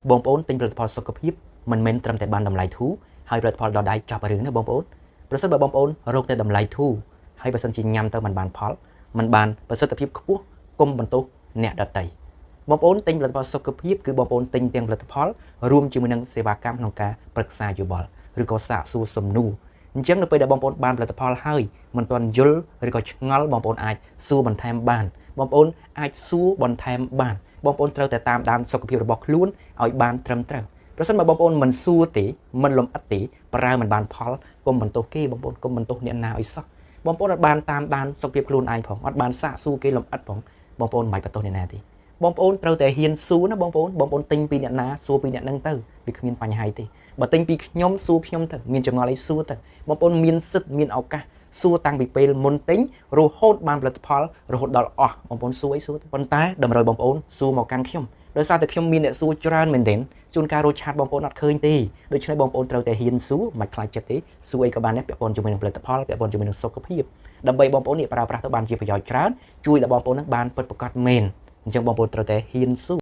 បងប្អូនទិញផលិតផលសុខភាពមិនមែនត្រឹមតែបានតម្លៃធូរហើយផលិតផលដល់ដៃចប់រឿងណាបងប្អូនប្រសិនបើបងប្អូនរកតែតម្លៃធូរហើយបើសិនជាញ៉ាំទៅមិនបានផលមិនបានប្រសិទ្ធភាពខ្ពស់គុំបន្ទោសអ្នកដទៃបងប្អូនទិញផលិតផលសុខភាពគឺបងប្អូនទិញទាំងផលិតផលរួមជាមួយនឹងសេវាកម្មក្នុងការប្រឹក្សាយោបល់ឬក៏សាកសួរសំណួរអញ្ចឹងនៅពេលដែលបងប្អូនបានផលិតផលហើយមិនទាន់យល់ឬក៏ឆ្ងល់បងប្អូនអាចសួរបន្ថែមបានបងប្អូនអាចសួរបន្ថែមបានបងប្អូនត្រូវតែតាមដានសុខភាពរបស់ខ្លួនឲ្យបានត្រឹមត្រូវប្រសិនបើបងប្អូនមិនសួរទេមិនលំអិតទេប្រើមិនបានផលកុំបន្ទោសគេបងប្អូនកុំបន្ទោសអ្នកណាឲ្យសោះបងប្អូនអត់បានតាមដានសុខភាពខ្លួនឯងផងអត់បានសាកសួរគេលំអិតផងបងប្អូនមិនបាច់បន្ទោសអ្នកណាទេបងប្អូនត្រូវតែហ៊ានសួរណាបងប្អូនទិញពីអ្នកណាសួរពីអ្នកហ្នឹងទៅវាគ្មានបញ្ហាទេបើទិញពីខ្ញុំសួរខ្ញុំទៅមានចម្ងល់អីសួរទៅបងប្អូនមានសិទ្ធិមានឱកាសសួរតាំងពីពេលមុនទិញរហូតបានផលិតផលរហូតដល់អស់បងប្អូនសួរអីសួរទៅប៉ុន្តែតម្រូវបងប្អូនសួរមកកាន់ខ្ញុំដោយសារតែខ្ញុំមានអ្នកសួរច្រើនមែនទែនជួនកាលរកឆាតបងប្អូនអត់ឃើញទេដូច្នេះបងប្អូនត្រូវតែហ៊ានសួរមិនខ្លាចចិត្តទេសួរអីក៏បានដែរពាក់ព័ន្ធជាមួយនឹងផលិតផលពាក់ព័ន្ធជាមួយនឹងសុខភាពដើម្បីបងប្អូននេះប្រើប្រាស់ទៅបានជាប្រយោជន៍ច្រើនជួយដល់បងប្អូននឹងបានពិតប្រាកដមែនអញ្ចឹងបងប្អូនត្រូវតែហ៊ានសួរ